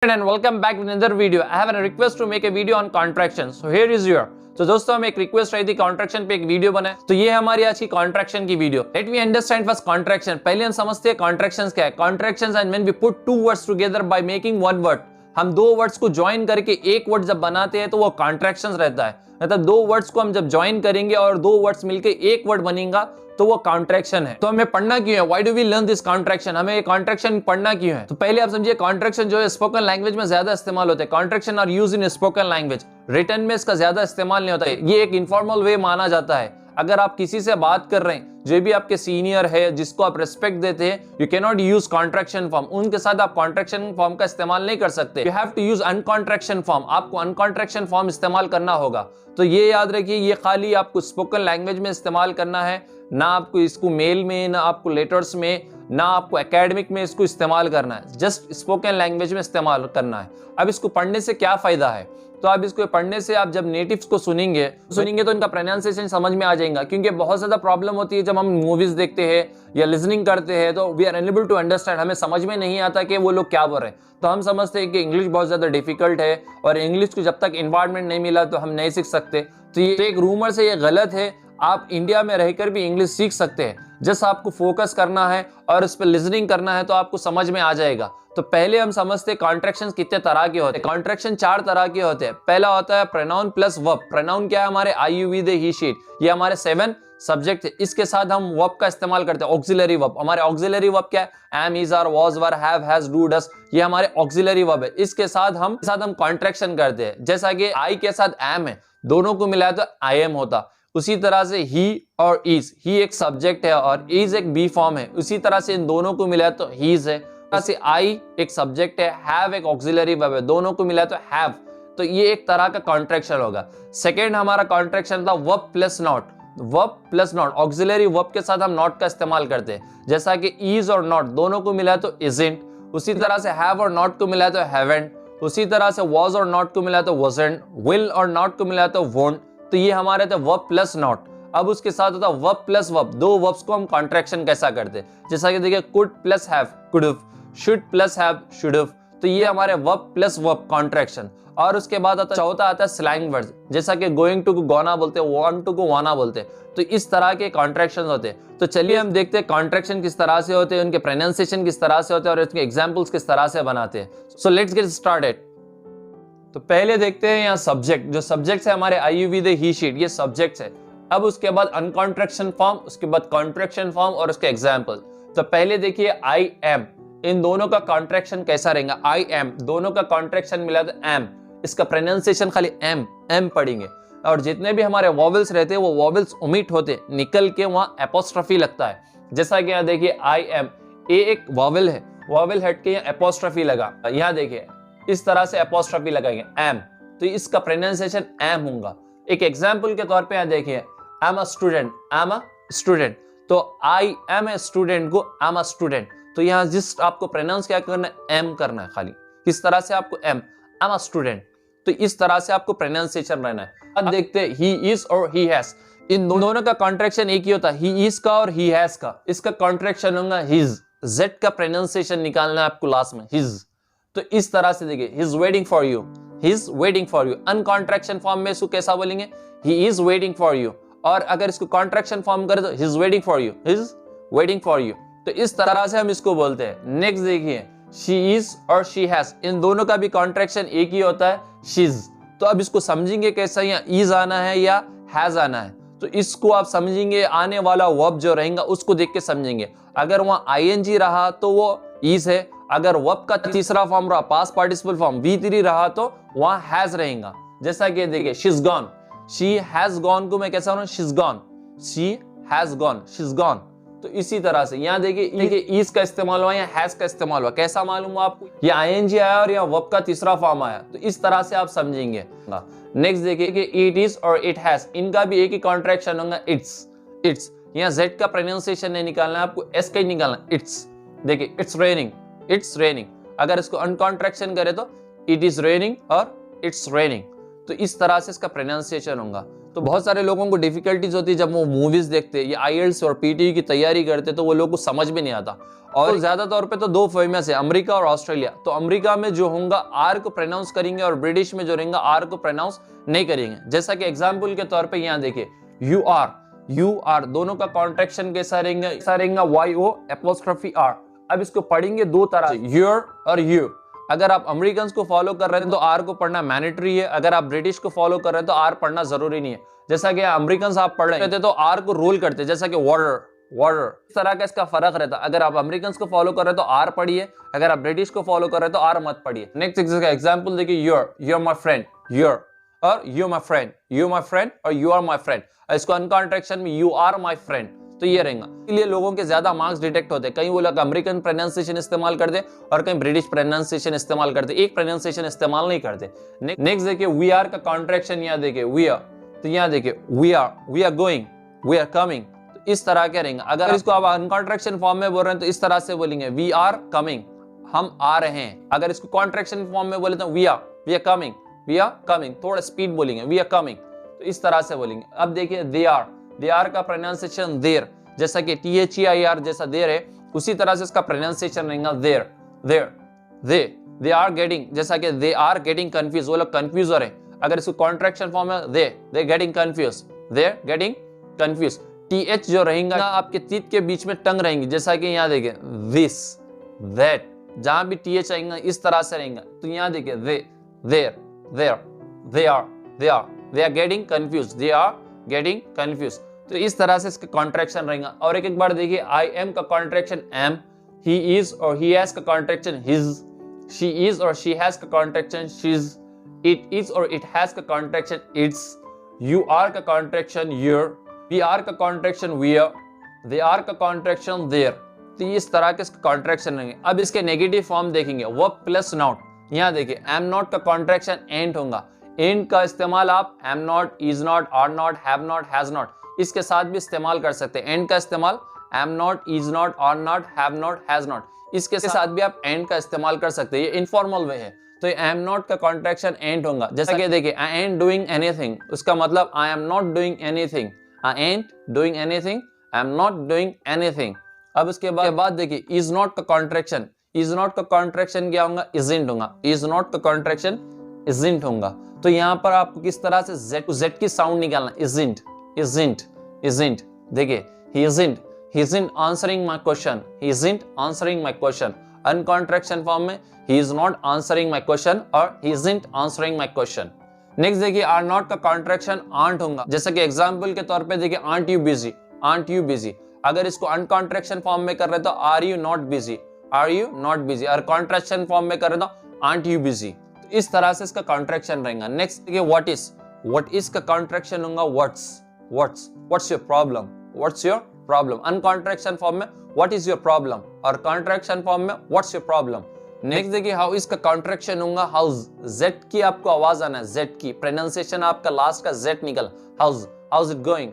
And welcome back with another video. I have a request to make a video on contraction. So here is your. तो दोस्तों हमें एक request रही थी contraction पे एक वीडियो बनाए, तो ये हमारी आज की कॉन्ट्रैक्शन की वीडियो। Let we understand first contraction. पहले हम समझते हैं कॉन्ट्रैक्शंस क्या है। Contractions and when we put two words together by making one word, हम दो वर्ड्स को ज्वाइन करके एक वर्ड जब बनाते हैं तो वो कॉन्ट्रैक्शंस रहता है। मतलब दो वर्ड्स को हम जब ज्वाइन करेंगे और दो वर्ड्स मिलके एक वर्ड बनेगा तो वो कॉन्ट्रैक्शन है। तो हमें पढ़ना क्यों है? Why do we learn this contraction? हमें ये कॉन्ट्रैक्शन पढ़ना क्यों है? तो पहले आप समझिए कॉन्ट्रैक्शन जो है स्पोकन लैंग्वेज में ज्यादा इस्तेमाल होते हैं। Contraction are used in spoken language, written में इसका ज्यादा इस्तेमाल नहीं होता है। ये एक इनफॉर्मल वे माना जाता है। अगर आप किसी से बात कर रहे हैं, जो भी आपके सीनियर है, जिसको आप रिस्पेक्ट देते हैं, you can not use contraction form. उनके साथ आप कॉन्ट्रैक्शन फॉर्म का इस्तेमाल नहीं कर सकते। You have to use uncontraction form. आपको अनकॉन्ट्रैक्शन फॉर्म इस्तेमाल करना होगा। तो ये याद रखिए, ये खाली आपको स्पोकन लैंग्वेज में इस्तेमाल करना है, ना आपको इसको मेल में, ना आपको लेटर्स में, ना आपको एकेडमिक में इसको इस्तेमाल करना है। जस्ट स्पोकन लैंग्वेज में इस्तेमाल करना है। अब इसको पढ़ने से क्या फायदा है? तो आप इसको पढ़ने से आप जब नेटिव्स को सुनेंगे तो इनका प्रोनाउंसिएशन समझ में आ जाएगा। क्योंकि बहुत ज्यादा प्रॉब्लम होती है जब हम मूवीज देखते हैं या लिसनिंग करते हैं तो we are unable to understand, हमें समझ में नहीं आता कि वो लोग क्या बोल रहे हैं। तो हम समझते हैं कि इंग्लिश बहुत ज्यादा डिफिकल्ट है और इंग्लिश को जब तक इन्वायरमेंट नहीं मिला तो हम नहीं सीख सकते। तो ये एक रूमर से ये गलत है। आप इंडिया में रहकर भी इंग्लिश सीख सकते हैं। जस्ट आपको फोकस करना है और उस पर लिसनिंग करना है तो आपको समझ में आ जाएगा। तो पहले हम समझते हैं कॉन्ट्रैक्शंस कितने तरह के होते हैं। कॉन्ट्रैक्शन 4 तरह के होते हैं। पहला होता है प्रोनाउन प्लस वर्ब। प्रोनाउन क्या है? हमारे I you we they he she, ये हमारे 7 सब्जेक्ट है। इसके साथ हम वर्ब का इस्तेमाल करते हैं, ऑक्सिलरी वर्ब। हमारे ऑक्सिलरी वर्ब क्या है? Am, is, are, was, were, have, has, do, does, ये हमारे ऑक्सिलरी वर्ब है। इसके साथ हम कॉन्ट्रैक्शन करते हैं। जैसा कि आई के साथ एम है, दोनों को मिलाया तो आई एम होता। उसी तरह से ही और इज, ही एक सब्जेक्ट है और इज एक बी फॉर्म है। उसी तरह से इन दोनों को मिलाया तो हीज है। तरह से आई एक सब्जेक्ट है, हैव एक ऑक्सिलरी वर्ब है, दोनों को मिलाया तो हैव। तो ये एक तरह का कॉन्ट्रैक्शन होगा। सेकेंड हमारा कॉन्ट्रैक्शन था verb plus not. Verb plus not, auxiliary verb के साथ हम नॉट का इस्तेमाल करते हैं। जैसा कि इज और नॉट दोनों को मिलाया तो इजंट। उसी तरह से हैव और नॉट को मिलाया तो हैवेंट। उसी तरह से वॉज और नॉट को मिलाया तो वॉजंट। विल और नॉट को मिलाया तो वोंट। तो ये हमारे थे वर्ब प्लस नॉट। अब उसके साथ होता वर्ब प्लस वर्ब। दो वर्ब्स को हम कॉन्ट्रैक्शन कैसा करते हैं? जैसा कि देखिए could plus have could have, should plus have should have. तो ये हमारे वर्ब प्लस वर्ब कॉन्ट्रैक्शन। और उसके बाद चौथा आता है स्लैंग वर्ड्स, जैसा कि गोइंग टू को गोना बोलते हैं, वांट टू को वाना बोलते हैं। तो इस तरह के कॉन्ट्रैक्शन होते हैं। तो चलिए हम देखते हैं कॉन्ट्रैक्शन किस तरह से होते हैं, उनके प्रोनाउंसिएशन किस तरह से होते हैं और उसके एग्जांपल्स किस तरह से बनाते हैं। So let's get started. तो पहले देखते हैं यहाँ सब्जेक्ट। जो सब्जेक्ट्स है हमारे I you we they he she, ये सब्जेक्ट्स है। अब उसके बाद अनकॉन्ट्रैक्शन फॉर्म, उसके बाद कॉन्ट्रैक्शन फॉर्म और उसके एग्जांपल। तो पहले देखिए आई एम, इन दोनों का कॉन्ट्रैक्शन कैसा रहेगा? आई एम, दोनों का कॉन्ट्रैक्शन मिला तो एम। इसका प्रोनाउंसिएशन खाली एम एम पढ़ेंगे। और जितने भी हमारे वॉवेल्स रहते हैं वो वॉवेल्स ओमिट होते, निकल के वहां एपोस्ट्रोफी लगता है। जैसा कि यहाँ देखिए आई एम, ए एक वॉवेल है, वॉवेल हट के यहाँ एपोस्ट्रोफी लगा। यहाँ देखिए इस तरह से एपोस्ट्रोफी लगाएंगे एम, तो इसका प्रोनाउंसिएशन एम होगा। एक एग्जांपल के तौर पे यहाँ देखिए I am a student, I am a student. तो आई एम ए स्टूडेंट को आई एम अ स्टूडेंट। तो यहाँ जिस आपको प्रोनाउंस क्या करना है? एम करना है खाली। किस तरह से आपको I'm, I am a student. तो इस तरह से आपको प्रोनाउंसिएशन रहना है। अब देखते हैं ही इज और ही हैज, इन दोनों का कॉन्ट्रैक्शन एक ही होता है, ही इज का और ही हैज का। इसका कॉन्ट्रैक्शन होगा हिज। जेड का प्रोनाउंसिएशन निकालना है आपको लास्ट में, हिज। तो इस तरह से देखिए he is waiting for you, he is waiting for you. Uncontraction form में इसको कैसा बोलेंगे? He is waiting for you. और अगर इसको कॉन्ट्रैक्शन फॉर्म करें तो he is waiting for you, he is waiting for you. तो इस तरह से हम इसको बोलते हैं। नेक्स्ट देखिए शी इज और शी हैज, इन दोनों का भी कॉन्ट्रैक्शन एक ही होता है, शीज। तो अब इसको समझेंगे कैसा, यहाँ इज आना है या हैज आना है। तो इसको आप समझेंगे, आने वाला वर्ब जो रहेगा उसको देख के समझेंगे। अगर वहां आईएनजी रहा तो वो इज है। अगर वर्ब का तीसरा फॉर्म रहा, पास्ट पार्टिसिपल फॉर्म V3 रहा तो वहां हैज रहेगा। जैसा कि देखिए she is gone, she has gone को मैं कैसा हूं? She is gone, she has gone, she is gone. तो इसी तरह से यहाँ देखिए इज का इस्तेमाल हुआ या हैज का इस्तेमाल हुआ, कैसा मालूम हुआ आपको? ये आईएनजी आया और यहाँ वर्ब का तीसरा फॉर्म आया। तो इस तरह से आप समझेंगे। नेक्स्ट देखिए कि इट इज और इट हैज, इनका भी एक ही कॉन्ट्रैक्शन होगा, इट्स। इट्स यहाँ जेड का प्रोनाउंसिएशन नहीं निकालना है आपको, एस का ही निकालना। इट्स देखिए इट्स रेनिंग, इट्स रेनिंग। अगर इसको अनकॉन्ट्रैक्शन करे तो इट इज रेनिंग और इट्स रेनिंग। तो इस तरह से इसका प्रोनाउंसिएशन होगा। तो बहुत सारे लोगों को डिफिकल्टीज होती है जब वो मूवीज देखते या आईएलटीएस और पीटीई की तैयारी करते, तो वो लोग को समझ में नहीं आता। और ज्यादा तौर पे तो दो फेमस है, अमेरिका और ऑस्ट्रेलिया। तो अमेरिका में जो होगा आर को प्रोनाउंस करेंगे और ब्रिटिश में जो रहेगा आर को प्रोनाउंस नहीं करेंगे। जैसा कि एग्जांपल के तौर पे यहाँ देखिए, यू आर दोनों का कॉन्ट्रैक्शन कैसा रहेगा YO एपोस्ट्रोफी R। अब इसको पढ़ेंगे दो तरह से, योर और यू। अगर आप अमेरिकन को फॉलो कर रहे हैं तो आर को पढ़ना मैंडेटरी है, अगर आप ब्रिटिश को फॉलो कर रहे हैं तो आर पढ़ना जरूरी नहीं है। जैसा कि अमेरिकन आप पढ़ रहे थे तो आर को रोल करते, जैसा कि वाटर, इस तरह का इसका फर्क रहता। अगर आप अमेरिकन को फॉलो कर रहे हैं तो आर पढ़िए, अगर आप ब्रिटिश को फॉलो कर रहे हैं तो आर मत पढ़िए। नेक्स्ट एग्जाम्पल देखिए, यूर माई फ्रेंड, यूर और यू माई फ्रेंड और यू आर माई फ्रेंड। इसको अनकॉन्ट्रैक्शन में यू आर माई फ्रेंड, तो ये रहेगा। इसलिए लोगों के ज्यादा मार्क्स डिटेक्ट होते हैं। कहीं वो लोग अमेरिकन प्रोनाउंसिएशन इस्तेमाल करते और कहीं ब्रिटिश प्रोनाउंसिएशन इस्तेमाल करते, एक प्रोनाउंसिएशन इस्तेमाल नहीं करते। नेक्स्ट देखिए, वी आर का कॉन्ट्रैक्शन यहाँ देखिए, वी आर, तो यहाँ देखिए we are going, we are coming, तो इस तरह के रहेंगे। अगर इसको आप अनकॉन्ट्रैक्शन फॉर्म में बोल रहे हैं तो इस तरह से बोलेंगे, वी आर कमिंग, हम आ रहे हैं। अगर इसको कॉन्ट्रैक्शन फॉर्म में बोले तो वी आर कमिंग, थोड़ा स्पीड बोलेंगे, वी आर कमिंग, तो इस तरह से बोलेंगे। अब देखिए, दे आर का प्रोनाउंसिएशन देर, जैसा कि THEIR जैसा देर है उसी तरह से इसका प्रोनाउंसिएशन रहेगा देर। दे आर गेटिंग, जैसा कि दे आर गेटिंग कंफ्यूज, वो लोग कंफ्यूज हो रहे हैं। अगर इसको कॉन्ट्रैक्शन फॉर्म में दे गेटिंग कंफ्यूज। TH जो रहेगा आपके तीत के बीच में टंग रहेंगी, जैसा कि यहाँ देखिए दिस दैट, जहां भी TH आएगा इस तरह से रहेगा। तो यहाँ देखिए they are getting confused, तो इस तरह से इसका कॉन्ट्रैक्शन रहेगा। और एक बार देखिए, आई एम का कॉन्ट्रैक्शन एम, ही इज और ही हैज का कॉन्ट्रैक्शन हिज, शी इज और शी हैज का कॉन्ट्रैक्शन शीज, इट इज और इट हैज का कॉन्ट्रैक्शन इट्स, यू आर का कॉन्ट्रैक्शन योर, वी आर का contraction we are, they are का contraction they're. तो इस तरह के इसके कॉन्ट्रैक्शन रहेंगे। अब इसके नेगेटिव फॉर्म देखेंगे, वर्ब प्लस नॉट। यहाँ देखिए, एम नॉट का कॉन्ट्रैक्शन एंट होगा। एंट का इस्तेमाल आप am not, is not, are not, have not, has not, इसके साथ भी इस्तेमाल कर सकते हैं। एंड का इस्तेमाल am not, is not, are not, have not, has not, इसके साथ भी आप एंड का इस्तेमाल कर सकते हैं। ये इनफॉर्मल वे है। तो ये एम नॉट का कॉन्ट्रैक्शन एंड होगा। जैसा कि देखिए, आई एम डूइंग एनीथिंग, उसका मतलब I am not doing anything, I ant doing anything, I am not doing anything. अब उसके बाद देखिए, इज नॉट का कॉन्ट्रैक्शन, इज नॉट का कॉन्ट्रैक्शन क्या होगा, इजंट होगा। इज नॉट का कॉन्ट्रैक्शन इजंट होगा। तो यहाँ पर आपको किस तरह से जेड की साउंड निकालना, इजंट। देखिए, he isn't answering my question, uncontraction form में he is not answering my question और he isn't answering my question। Next देखिए, आर नॉट का कॉन्ट्रैक्शन आंट होगा। जैसे कि एग्जांपल के तौर पे देखिए, आंट यू बिजी, अगर इसको अनकॉन्ट्रैक्शन फॉर्म में कर रहे तो आर यू नॉट बिजी, और कॉन्ट्रैक्शन फॉर्म में कर रहे तो आंट यू बिजी। तो इस तरह से इसका कॉन्ट्रैक्शन रहेगा। नेक्स्ट देखिए, व्हाट इज का कॉन्ट्रैक्शन होगा what's your problem, अनकॉन्ट्रैक्शन फॉर्म में what is your problem और कॉन्ट्रैक्शन फॉर्म में what's your problem। नेक्स्ट देखिए, हाउ इसका कॉन्ट्रैक्शन होगा हाउस, जेड की आपको आवाज आना है, जेड की प्रोनाउंसिएशन आपका लास्ट का जेड निकल, हाउस इट गोइंग,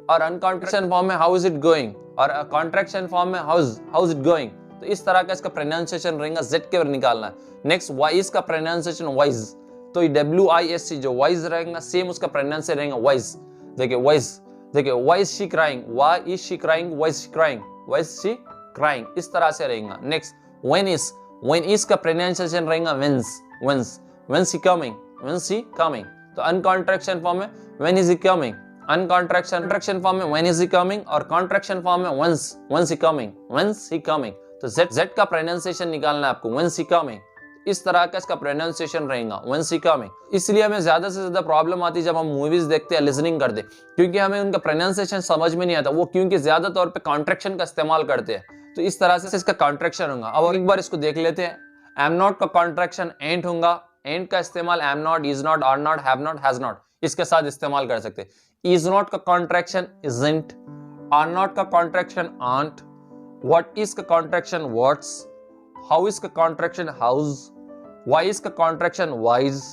और अनकॉन्ट्रैक्शन फॉर्म में हाउ इज इट गोइंग और कॉन्ट्रैक्शन फॉर्म में हाउस इट गोइंग। तो इस तरह का इसका प्रोनाउंसिएशन रहेगा, जेड के ऊपर निकालना है। नेक्स्ट, वाइज का प्रोनाउंसिएशन वाइज, तो WISC जो वाइज रहेगा सेम उसका प्रोनाउंसिएशन रहेगा वाइज। देखिए why is she crying, इस तरह से रहेगा। नेक्स्ट, when is का प्रोनाउंसिएशन रहेगा when's he coming, तो अनकॉन्ट्रैक्शन फॉर्म में when is he coming, uncontraction form में when is he coming और कॉन्ट्रैक्शन फॉर्म में when's he coming। तो z का प्रोनाउंसिएशन निकालना है आपको, when's he coming, इस तरह का इसका प्रोनाउंसिएशन रहेगा when's he coming। इसलिए हमें ज्यादा से ज्यादा प्रॉब्लम आती है जब हम मूवीज देखते हैं, लिसनिंग करते, क्योंकि हमें उनका प्रोनाउंसिएशन समझ में नहीं आता, वो क्योंकि ज्यादा तौर पे कॉन्ट्रैक्शन का इस्तेमाल करते हैं। तो इस तरह से इसका कॉन्ट्रैक्शन होगा। अब एक बार इसको देख लेते हैं। एम नॉट का कॉन्ट्रैक्शन एंट होगा, एंट का इस्तेमाल am not, is not, are not, have not, has not, इसके साथ इस्तेमाल कर सकते हैं। इज नॉट का कॉन्ट्रैक्शन इजंट, आर नॉट का कॉन्ट्रैक्शन आंट, व्हाट इज का कॉन्ट्रैक्शन व्हाट्स, हाउ इज का कॉन्ट्रैक्शन हाउस, वाई इज का कॉन्ट्रैक्शन वाइज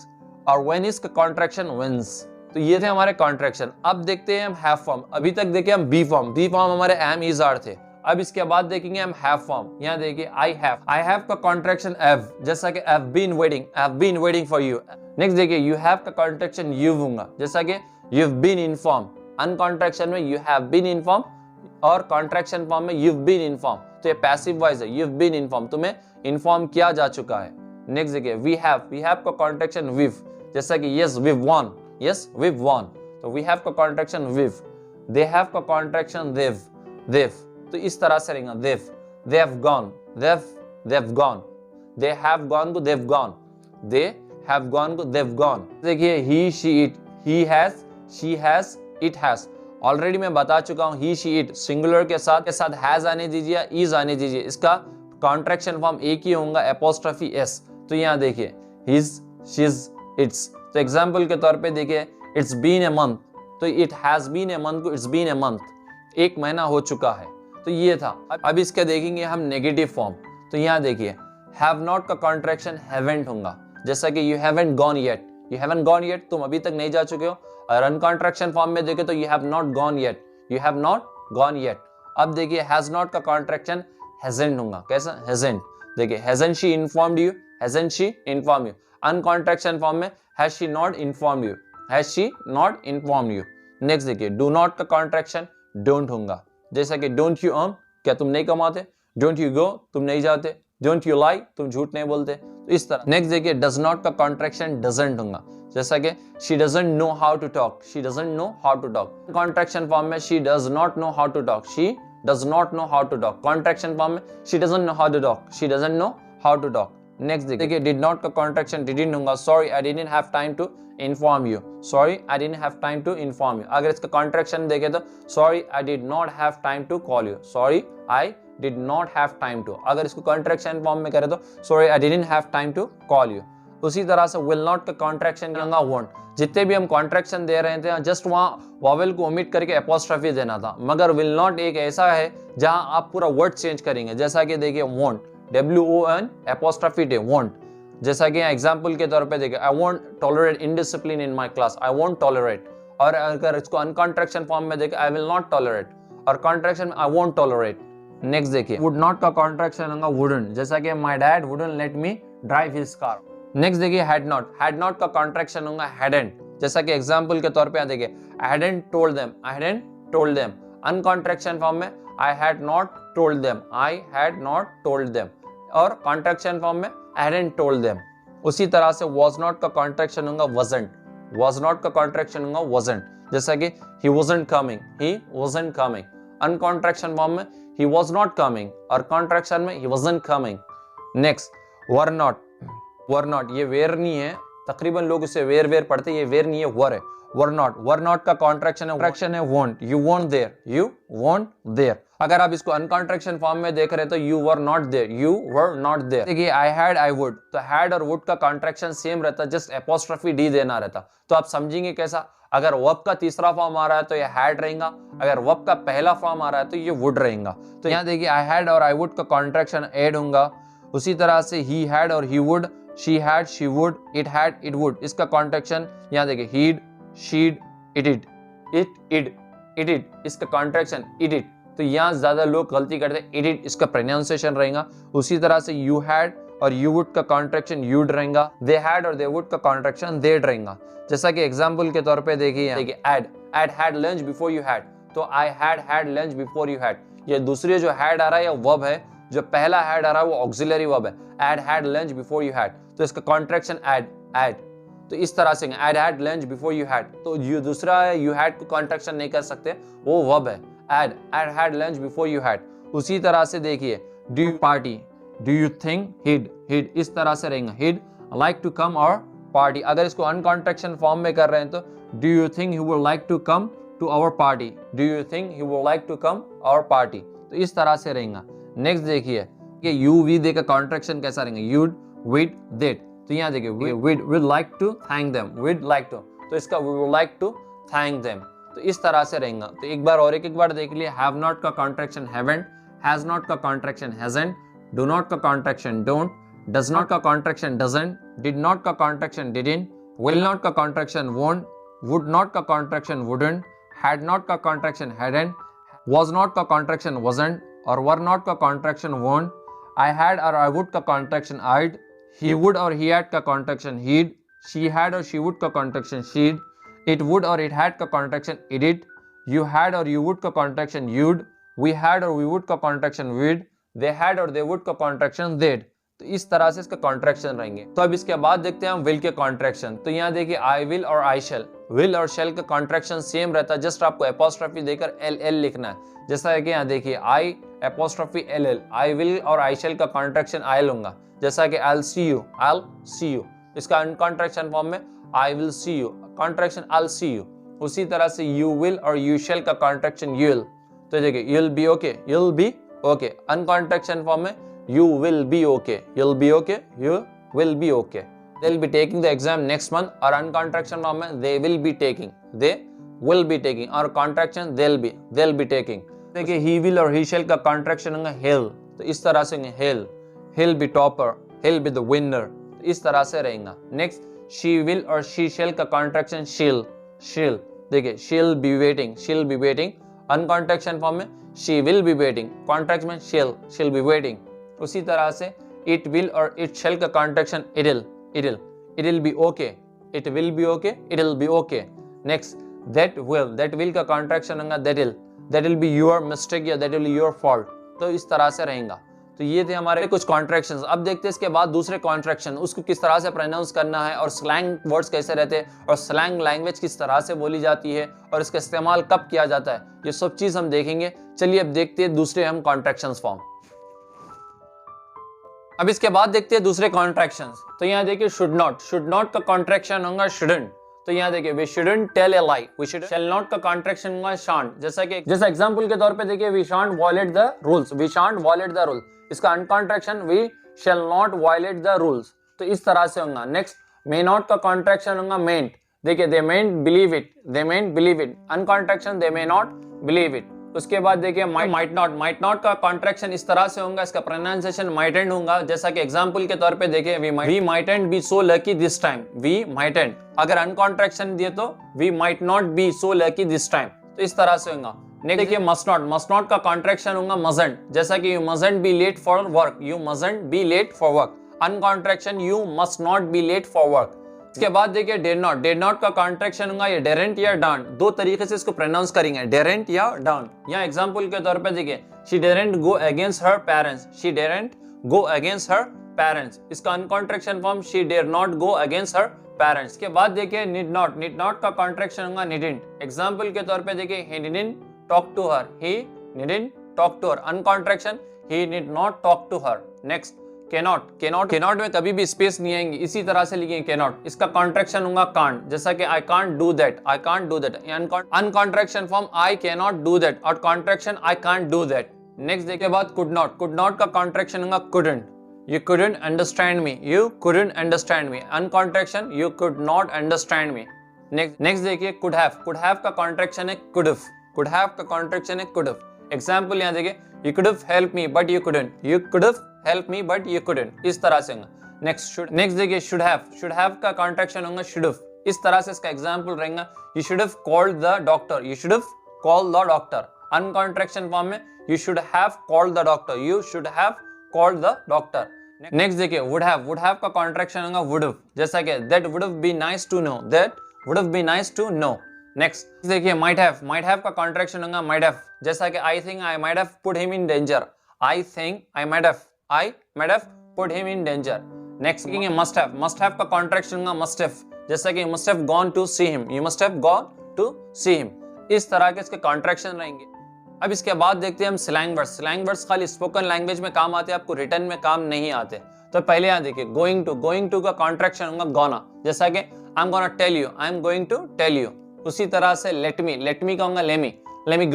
और व्हेन इज का कॉन्ट्रैक्शन व्हेंस। तो ये थे हमारे कॉन्ट्रैक्शन। अब देखते हैं हम हैव फॉर्म। अभी तक देखे हम बी फॉर्म हमारे एम इज आर थे। अब इसके बाद देखेंगे हम हैव फॉर्म। यहाँ देखिए, आई हैव का कॉन्ट्रैक्शन एव, जैसा कि I've been waiting for you। Next देखिए, यू हैव का कॉन्ट्रैक्शन यू होगा, जैसा कि you've been informed, अनकॉन्ट्रैक्शन में you have been informed और कॉन्ट्रैक्शन फॉर्म में you've been informed, तो ये पैसिव वॉइस है, you've been informed, तुम्हें इन्फॉर्म किया जा चुका है। नेक्स्ट देखिए we have का कॉन्ट्रैक्शन with, जैसा कि yes we've won, तो we have का कॉन्ट्रैक्शन with, they have का कॉन्ट्रैक्शन they've, तो इस तरह से रहेगा they have gone they have gone को they've gone को they've gone। देखिए he she it, he has she has it has, already मैं बता चुका हूं he she it सिंगुलर के साथ has आने दीजिए या is आने दीजिए, इसका कॉन्ट्रैक्शन फॉर्म एक ही होगा एपोस्ट्रोफी s। तो यहाँ देखिए his she's its, तो एग्जांपल के तौर पे देखिए it's been a month, तो it has been a month को it's been a month, एक महीना हो चुका है, तो ये था। अब इसके देखेंगे हम नेगेटिव फॉर्म, तो यहाँ देखिए have not का कॉन्ट्रैक्शन haven't होगा, जैसा कि you haven't gone yet, तुम अभी तक नहीं जा चुके हो, और अनकॉन्ट्रैक्शन फॉर्म में देखे तो you have not gone yet। अब देखिए has not का कॉन्ट्रैक्शन hasn't होगा, कैसा hasn't, देखिए hasn't she informed you, uncontraction form में has she not informed you। Next देखिए do not का कॉन्ट्रैक्शन don't होगा, जैसा कि don't you earn, क्या तुम नहीं कमाते, don't you go, तुम नहीं जाते, don't you lie, तुम झूठ नहीं बोलते, तो इस तरह। नेक्स्ट देखिए does not का कॉन्ट्रैक्शन doesn't होगा, जैसा कि she doesn't know how to talk, contraction form में she does not know how to talk, contraction form में she doesn't know how to talk। Next देखिए did not का contraction didn't होगा, sorry I didn't have time to inform you, अगर इसका contraction देखे तो sorry I did not have time to call you, अगर इसको कॉन्ट्रैक्शन फॉर्म में करे तो sorry I didn't have time to call you। उसी तरह से will not का कॉन्ट्रैक्शन होगा won't, जितने भी हम कॉन्ट्रैक्शन दे रहे थे जस्ट वहां वॉवेल को ओमिट करके एपोस्ट्रोफी देना था, मगर will not एक ऐसा है जहां आप पूरा वर्ड चेंज करेंगे, जैसा कि देखिए won't, WON apostrophe day won't, जैसा कि एग्जांपल के तौर पे देखिए I won't tolerate indiscipline in my class, I won't tolerate, और अगर इसको अनकॉन्ट्रैक्शन फॉर्म में देखें I will not tolerate, और कॉन्ट्रैक्शन में I won't tolerate। नेक्स्ट देखिए would not का कॉन्ट्रैक्शन होगा wouldn't, जैसा कि my dad wouldn't let me drive his car। Next देखिए had not का कॉन्ट्रैक्शन होगा hadn't, जैसा कि एग्जांपल के तौर पे यहाँ देखिए I hadn't told them, uncontraction form में I had not told them, और कॉन्ट्रैक्शन फॉर्म में I hadn't told them। उसी तरह से was not का कॉन्ट्रैक्शन होगा wasn't, जैसा कि he wasn't coming, uncontraction form में he was not coming, और कॉन्ट्रैक्शन में he wasn't coming। Next were not, ये वेर नहीं है, तकरीबन लोग इसे वेर पढ़ते, ये वेर नहीं है, वर है। were not का कॉन्ट्रैक्शन है won't, you weren't there। अगर आप इसको अनकॉन्ट्रैक्शन फॉर्म में देख रहे तो you were not there। देखिए I had I would, तो had और would का कॉन्ट्रैक्शन सेम रहता, जस्ट एपोस्ट्रोफी डी देना रहता। तो आप समझेंगे कैसा, अगर वर्ब का तीसरा फॉर्म आ रहा है तो ये had रहेगा, अगर वर्ब का पहला फॉर्म आ रहा है तो ये would रहेगा। तो यहाँ देखिए I had और I would का कॉन्ट्रैक्शन ऐड होगा। उसी तरह से he had और he would, she had she would, it had it would, इसका कॉन्ट्रैक्शन यहाँ देखिए he'd she'd it did, इसका कॉन्ट्रैक्शन it did। तो यहाँ ज्यादा लोग गलती करते हैं, it did इसका प्रोनाउंसिएशन रहेगा। उसी तरह से you had और you would का कॉन्ट्रैक्शन you'd रहेगा, they had और they would का कॉन्ट्रैक्शन they'd रहेगा। जैसा कि एग्जांपल के तौर पे देखिए I'd had lunch before you had, तो I had lunch before you had, ये दूसरी जो had आ रहा है ये वर्ब है, जो पहला had आ रहा है वो ऑक्सिलरी वर्ब है। I'd had lunch before you had, तो इसका कॉन्ट्रैक्शन add, तो इस तरह से I'd had lunch before you had, तो ये दूसरा है you had को कॉन्ट्रैक्शन नहीं कर सकते, वो वर्ब है I'd had lunch before you had। उसी तरह से देखिए do you party, do you think he'd इस तरह से रहेगा he'd like to come or party। अगर इसको अनकॉन्ट्रैक्शन फॉर्म में कर रहे हैं तो do you think he would like to come to our party, तो इस तरह से रहेगा। नेक्स्ट देखिए कि you we दे का कॉन्ट्रैक्शन कैसा रहेगा you'd we'd they'd, तो यहाँ देखिए we'd like to thank them, तो इसका we would like to thank them, तो इस तरह से रहेगा। तो एक बार देख लिए have not का कॉन्ट्रैक्शन haven't, has not का कॉन्ट्रैक्शन hasn't, do not का कॉन्ट्रैक्शन don't, does not का कॉन्ट्रैक्शन doesn't, did not का कॉन्ट्रैक्शन didn't, will not का कॉन्ट्रैक्शन won't, would not का कॉन्ट्रैक्शन wouldn't, had not का कॉन्ट्रैक्शन hadn't, was not का contraction wasn't, और were not का contraction won't, I had और I would का कॉन्ट्रैक्शन I'd, he would और he had का कॉन्ट्रैक्शन he'd, she had और she would का कॉन्ट्रैक्शन she'd, It would और it had का contraction it, you had और you would का contraction you'd, we had और we would का contraction we'd, they had और they would का contraction they'd। तो इस तरह से इसका कॉन्ट्रैक्शन रहेंगे। तो अब इसके बाद देखते हैं हम विल के कॉन्ट्रैक्शन। तो यहाँ देखिए आई विल और आई शेल, विल और शेल का कॉन्ट्रैक्शन सेम रहता है, जस्ट आपको एपोस्ट्रोफी देकर एल एल लिखना है। जैसा कि यहाँ देखिए I apostrophe L L, I will और आई शेल का कॉन्ट्रैक्शन आई लूंगा, जैसा कि आई see you, I see you, इसका अनकॉन्ट्रैक्शन फॉर्म में I will see you, contraction I see you. उसी तरह से यू विल और यू शेल का कॉन्ट्रैक्शन यू विल, तो देखिए you'll be okay, you'll be okay, uncontraction form में you will be okay, you'll be okay, you will be okay, they'll be taking the exam next month, और अनकॉन्ट्रैक्शन form में they will be taking, they will be taking, और contraction they'll be taking। देखिए he will और he shall का contraction होगा he'll, तो इस तरह से he'll be topper, he'll be the winner, तो इस तरह से रहेगा। नेक्स्ट she will और she shall का कॉन्ट्रैक्शन she'll, देखिए she'll be waiting, अनकॉन्ट्रैक्शन फॉर्म में she will be waiting, contract में she'll be waiting। उसी तरह से it will और it shall का contraction it'll be okay, it will be okay, it'll be okay। Next that will का contraction होगा that will be your mistake या that will be your fault, तो इस तरह से रहेगा। तो ये थे हमारे कुछ कॉन्ट्रैक्शंस। अब देखते हैं इसके बाद दूसरे कॉन्ट्रैक्शन, उसको किस तरह से प्रोनाउंस करना है और स्लैंग वर्ड्स कैसे रहते हैं और स्लैंग लैंग्वेज किस तरह से बोली जाती है और इसका इस्तेमाल कब किया जाता है, ये सब चीज हम देखेंगे। चलिए अब देखते हैं दूसरे हम कॉन्ट्रैक्शंस फॉर्म। अब इसके बाद देखते हैं दूसरे कॉन्ट्रैक्शंस। तो यहाँ देखिए शुड नॉट का कॉन्ट्रैक्शन होगा शुडंट। तो यहाँ देखिए we shouldn't tell a lie, we should shall not का कॉन्ट्रैक्शन होगा शांट। जैसा एग्जांपल के तौर पे देखिए we shan't violate the rules, we shan't violate the rule, इसका uncontraction we shall not violate the rules, तो इस तरह से होगा। नेक्स्ट मे नॉट का कॉन्ट्रैक्शन होगा मेंट। देखिए they mayn't believe it, uncontraction they may not believe it. उसके बाद देखिए माइट नॉट का कॉन्ट्रैक्शन इस तरह से होगा, इसका प्रोनाउंसिएशन माइटेंट होगा। जैसा कि एग्जांपल के तौर पे देखिए we mightn't be so lucky this time, we mightn't, अगर अनकॉन्ट्रैक्शन दिए तो we might not be so lucky this time, तो इस तरह से होगा। नेक्स्ट देखिए मस्ट नॉट का कॉन्ट्रैक्शन होगा मजंट। जैसा कि you mustn't be late for work, you mustn't be late for work, uncontraction you must not be late for work. इसके बाद देखिए डेड नॉट का कॉन्ट्रैक्शन होगा ये डेरेंट या डांट, दो तरीके से इसको प्रोनाउंस करेंगे, डेरेंट या डांट। यहाँ एग्जांपल के तौर पे देखिए she daren't go against her parents, she daren't go against her parents, इसका uncontraction form she dare not go against her parents. के बाद देखिए नीड नॉट का कॉन्ट्रैक्शन होगा नीडिंट। एग्जांपल के तौर पे देखिए he didn't talk to her, he didn't talk to her, uncontraction he did not talk to her. Next cannot में कभी भी स्पेस नहीं आएंगी, इसी तरह से लिखेंगे कैनॉट, इसका कॉन्ट्रैक्शन होगा कांट। जैसा कि I can't do that, uncontraction form I can not do that और contraction I can't do that. Next देखिए बाद कुड नॉट का कॉन्ट्रैक्शन होगा couldn't, you couldn't understand me, uncontraction you could not understand me। Next देखिए could have का contraction है could have का contraction है कुड हैव। एग्जांपल यहाँ देखिए you could have helped me but you couldn't, इस तरह से होगा। नेक्स्ट देखिए शुड हैव का कॉन्ट्रैक्शन होगा शुड हैव, इस तरह से इसका एग्जांपल रहेगा you should have called the doctor, uncontraction form में you should have called the doctor। Next देखिए वुड हैव का कॉन्ट्रैक्शन होगा वुड हैव। जैसा कि that would have been nice to know, next देखिए माइट हैव का contraction होगा might have. जैसा कि I think I might have put him in danger, I might have put him in danger. Next देखिए must have का contraction होगा must have. जैसा कि must have gone to see him, you must have gone to see him, इस तरह के इसके contraction रहेंगे। अब इसके बाद देखते हैं हम स्लैंग वर्ड्स खाली स्पोकन लैंग्वेज में काम आते हैं, आपको रिटन में काम नहीं आते। तो पहले यहाँ देखिए गोइंग टू का कॉन्ट्रैक्शन होगा गोना। जैसा कि I am gonna tell you, I am going to tell you. उसी तरह से लेट मी का होगा लेमी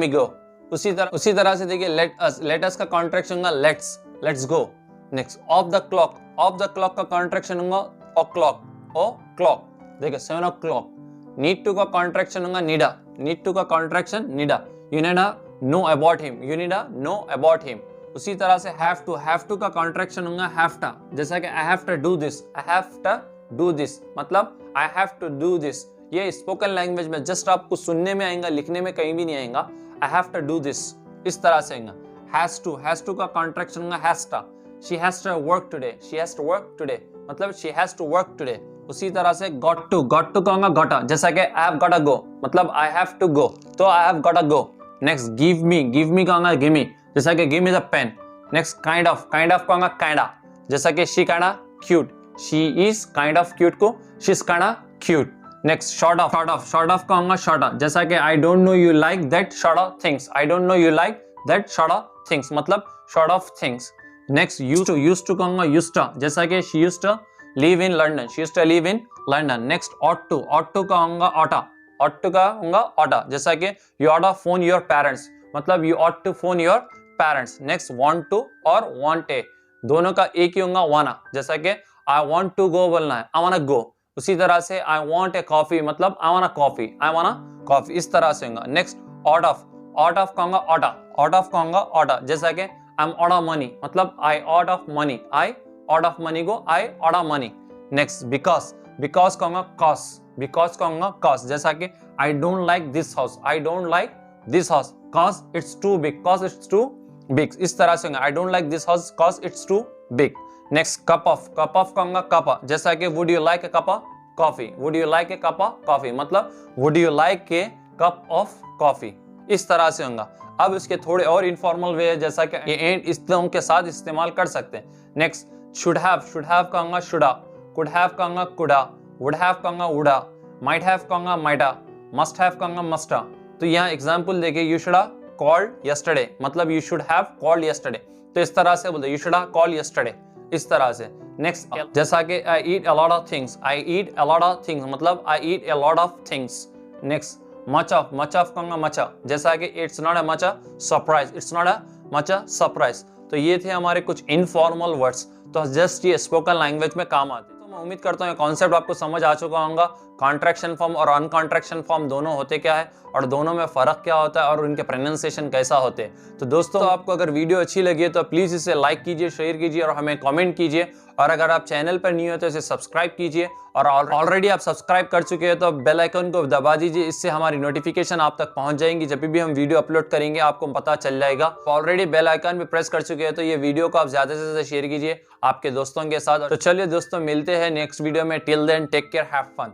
गो। उसी तरह से देखिए लेट अस का कॉन्ट्रैक्शन होगा let's go. Next of the clock का कॉन्ट्रैक्शन होगा ओ क्लॉक। देखिए 7 o'clock। नीड टू का कॉन्ट्रैक्शन होगा needa. You need know about him, उसी तरह से हैव टू का कॉन्ट्रैक्शन होगा हैवटा। जैसा कि I have to do this, मतलब I have to do this. ये स्पोकन लैंग्वेज में जस्ट आपको सुनने में आएगा, लिखने में कहीं भी नहीं आएगा। I have to do this, इस तरह से आएगा। हैज टू का कॉन्ट्रैक्शन होगा hasta. She has to work today, मतलब she has to work today. उसी तरह से got to कहूंगा gotta, जैसा कि I have gotta go, मतलब I have to go, तो I have gotta go. Next give me कहूंगा give me, जैसा कि give me the pen. Next kind of कहूंगा kinda, जैसा कि she kinda cute, she is kind of cute को she's kinda cute. Next short of कहूंगा shorter, जैसा कि I don't know you like that shorter things, I don't know you like that shorter things, मतलब short of things. Next used to कहूंगा used to, जैसा कि she used to live in London. Next ought to कहूंगा oughta, जैसा कि you ought to phone your parents, मतलब you ought to phone your parents. Next want to और want a, दोनों का एक ही होगा wanna, जैसा कि I want to go बोलना है I wanna go, उसी तरह से I want a coffee मतलब I wanna coffee, इस तरह से होगा. Next out of कहूंगा oughta, जैसा कि I'm out of money, मतलब I out of money को I out of money. Next because कहूंगा cause, जैसा कि I don't like this house cause it's too big, इस तरह से होगा I don't like this house cause it's too big. Next cup of कहूंगा cup, जैसा कि would you like a cup of coffee, मतलब would you like a cup of coffee, इस तरह से होगा. अब इसके थोड़े और इनफॉर्मल वे है, जैसा कि ये एंड इस्तेमाल के साथ इस्तेमाल कर सकते हैं. नेक्स्ट should have कहूंगा shoulda, could have कहूंगा coulda, would have कहूंगा woulda, might have कहूंगा mighta, must have कहूंगा musta. तो यहाँ एग्जांपल देखिए you should have called yesterday, मतलब you should have called yesterday, तो इस तरह से बोलते you should have called yesterday, इस तरह से. नेक्स्ट जैसा कि I eat a lot of things, मतलब I eat a lot of things. Next much of कहूंगा much, जैसा कि it's not a much surprise, तो ये थे हमारे कुछ इनफॉर्मल वर्ड्स, तो जस्ट ये स्पोकन लैंग्वेज में काम आते हैं. तो मैं उम्मीद करता हूँ कॉन्सेप्ट आपको समझ आ चुका होगा. कॉन्ट्रैक्शन फॉर्म और अनकॉन्ट्रैक्शन फॉर्म दोनों होते क्या है और दोनों में फर्क क्या होता है और उनके प्रोनाउंसिएशन कैसा होते हैं. तो दोस्तों आपको अगर वीडियो अच्छी लगी है तो प्लीज इसे लाइक कीजिए, शेयर कीजिए और हमें कमेंट कीजिए. और अगर आप चैनल पर न्यू है तो इसे सब्सक्राइब कीजिए, और ऑलरेडी आप सब्सक्राइब कर चुके हैं तो बेल आइकन को दबा दीजिए, इससे हमारी नोटिफिकेशन आप तक पहुंच जाएंगी. जब भी हम वीडियो अपलोड करेंगे आपको पता चल जाएगा. ऑलरेडी बेल आइकन पे प्रेस कर चुके हैं तो ये वीडियो को आप ज्यादा से ज्यादा शेयर कीजिए आपके दोस्तों के साथ. तो चलिए दोस्तों मिलते हैं नेक्स्ट वीडियो में. Till then take care, have fun.